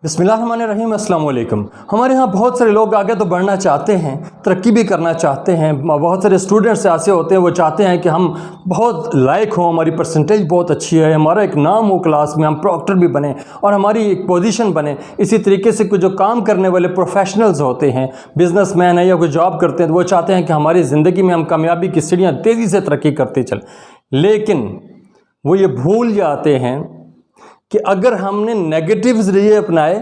बिस्मिल्लाहिर्रहमानिर्रहीम, अस्सलाम वालेकुम। हमारे यहाँ बहुत सारे लोग आगे तो बढ़ना चाहते हैं, तरक्की भी करना चाहते हैं। बहुत सारे स्टूडेंट्स ऐसे होते हैं वो चाहते हैं कि हम बहुत लायक हों, हमारी परसेंटेज बहुत अच्छी है, हमारा एक नाम हो क्लास में, हम प्रॉक्टर भी बने और हमारी एक पोजीशन बने। इसी तरीके से कुछ जो काम करने वाले प्रोफेशनल्स होते हैं, बिजनेसमैन है या कोई जॉब करते हैं, तो वो चाहते हैं कि हमारी ज़िंदगी में हम कामयाबी की सीढ़ियाँ तेज़ी से तरक्की करते चलें। लेकिन वो ये भूल जाते हैं कि अगर हमने नेगेटिव ज़रिए अपनाए,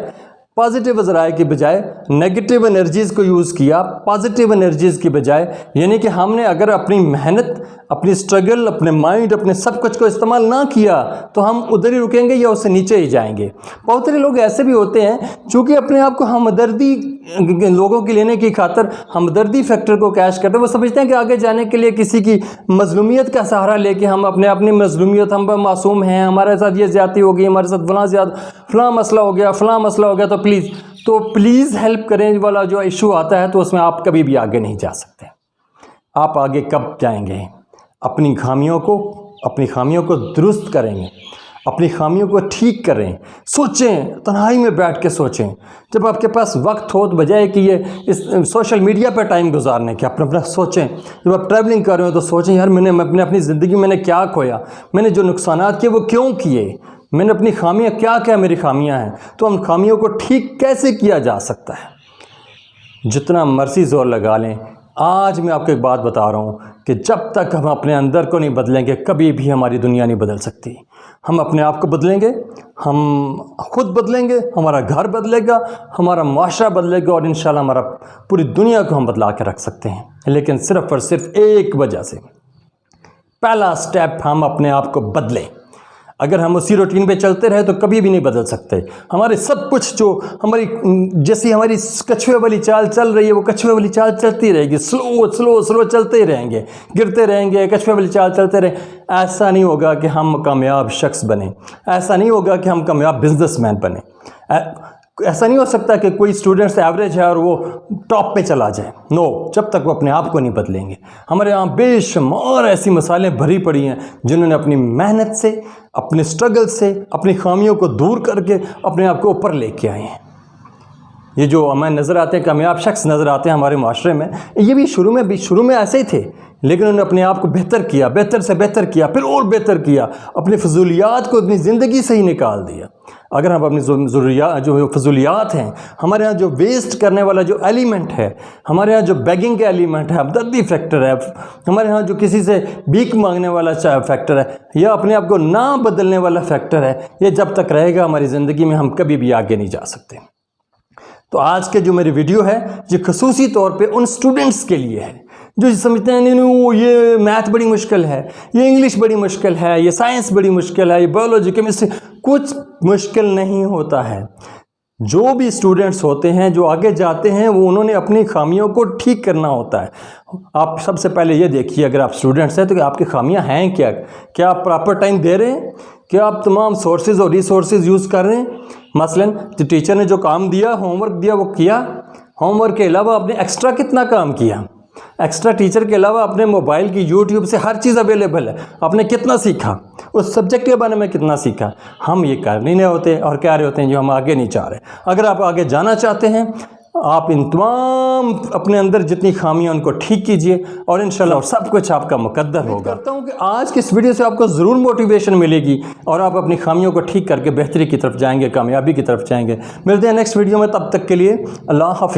पॉजिटिव ज़राए की बजाय नेगेटिव एनर्जीज़ को यूज़ किया पॉजिटिव एनर्जीज़ की बजाय, यानी कि हमने अगर अपनी मेहनत, अपनी स्ट्रगल, अपने माइंड, अपने सब कुछ को इस्तेमाल ना किया तो हम उधर ही रुकेंगे या उससे नीचे ही जाएंगे। बहुत सारे लोग ऐसे भी होते हैं चूँकि अपने आप को हमदर्दी लोगों की लेने की खातर हमदर्दी फैक्टर को कैश करते हैं। वो समझते हैं कि आगे जाने के लिए किसी की मजलूमियत का सहारा लेके हम अपनी मजलूमियत, हम मासूम हैं, हमारे साथ ये ज़्यादती हो गई, हमारे साथ फलां मसला हो गया, फलां मसला हो गया, तो प्लीज़ हेल्प करें वाला जो इशू आता है तो उसमें आप कभी भी आगे नहीं जा सकते। आप आगे कब जाएंगे? अपनी खामियों को दुरुस्त करेंगे, अपनी खामियों को ठीक करें। सोचें, तन्हाई में बैठ के सोचें। जब आपके पास वक्त हो तो बजाय कि ये इस सोशल मीडिया पर टाइम गुजारने के अपना सोचें। जब आप ट्रैवलिंग कर रहे हो तो सोचें, यार मैंने अपनी ज़िंदगी में क्या खोया, मैंने जो नुकसानात किए वो क्यों किए, मैंने अपनी खामियां क्या मेरी खामियां हैं, तो हम खामियों को ठीक कैसे किया जा सकता है। जितना मर्जी जोर लगा लें, आज मैं आपको एक बात बता रहा हूँ कि जब तक हम अपने अंदर को नहीं बदलेंगे कभी भी हमारी दुनिया नहीं बदल सकती। हम अपने आप को बदलेंगे, हम खुद बदलेंगे, हमारा घर बदलेगा, हमारा माशरा बदलेगा और इंशाल्लाह हमारा पूरी दुनिया को हम बदला के रख सकते हैं। लेकिन सिर्फ़ और सिर्फ एक वजह से, पहला स्टेप, हम अपने आप को बदलें। अगर हम उसी रूटीन पे चलते रहे तो कभी भी नहीं बदल सकते। हमारे सब कुछ जो जैसी हमारी कछुए वाली चाल चल रही है वो कछुए वाली चाल चलती रहेगी, स्लो चलते ही रहेंगे, गिरते रहेंगे, कछुए वाली चाल चलते रहें। ऐसा नहीं होगा कि हम कामयाब शख्स बने, ऐसा नहीं होगा कि हम कामयाब बिजनेसमैन बने। ऐसा नहीं हो सकता कि कोई स्टूडेंट्स एवरेज है और वो टॉप पे चला जाए। नो, जब तक वो अपने आप को नहीं बदलेंगे। हमारे यहाँ बेशुमार ऐसी मिसालें भरी पड़ी हैं जिन्होंने अपनी मेहनत से, अपने स्ट्रगल से, अपनी खामियों को दूर करके अपने आप को ऊपर लेके आए हैं। ये जो हमें नज़र आते हैं, कामयाब शख्स नज़र आते हैं हमारे माशरे में, ये भी शुरू में ऐसे ही थे, लेकिन उन्होंने अपने आप को बेहतर किया, बेहतर से बेहतर किया, फिर और बेहतर किया, अपनी फजूलियात को अपनी ज़िंदगी से ही निकाल दिया। अगर हम अपनी जो फजूलियात हैं, हमारे यहाँ जो वेस्ट करने वाला जो एलिमेंट है, हमारे यहाँ जो बैगिंग का एलिमेंट है, हमदर्दी फैक्टर है, हमारे यहाँ जो किसी से भीख मांगने वाला फैक्टर है, या अपने आप को ना बदलने वाला फैक्टर है, ये जब तक रहेगा हमारी ज़िंदगी में हम कभी भी आगे नहीं जा सकते। तो आज के जो मेरी वीडियो है ये खसूसी तौर पे उन स्टूडेंट्स के लिए है जो समझते हैं नहीं ये मैथ बड़ी मुश्किल है, ये इंग्लिश बड़ी मुश्किल है, ये साइंस बड़ी मुश्किल है, ये बायोलॉजी, केमिस्ट्री, कुछ मुश्किल नहीं होता है। जो भी स्टूडेंट्स होते हैं जो आगे जाते हैं वो उन्होंने अपनी खामियों को ठीक करना होता है। आप सबसे पहले ये देखिए, अगर आप स्टूडेंट्स हैं तो आपकी खामियां हैं क्या आप प्रॉपर टाइम दे रहे हैं, क्या आप तमाम सोर्सेज और रिसोर्सेज यूज़ कर रहे हैं। मसलन टीचर ने जो काम दिया, होमवर्क दिया, वो किया। होमवर्क के अलावा आपने एक्स्ट्रा कितना काम किया, एक्स्ट्रा टीचर के अलावा अपने मोबाइल की यूट्यूब से हर चीज़ अवेलेबल है, आपने कितना सीखा, उस सब्जेक्ट के बारे में कितना सीखा। हम ये कर नहीं होते और कह रहे होते हैं जो हम आगे नहीं चाह रहे। अगर आप आगे जाना चाहते हैं, आप इन तमाम अपने अंदर जितनी खामियां उनको ठीक कीजिए और इंशाल्लाह सब कुछ आपका मुकद्दर होगा। करता हूँ कि आज की इस वीडियो से आपको ज़रूर मोटिवेशन मिलेगी और आप अपनी खामियों को ठीक करके बेहतरी की तरफ जाएंगे, कामयाबी की तरफ जाएंगे। मिलते हैं नेक्स्ट वीडियो में, तब तक के लिए अल्लाह हाफ़िज़।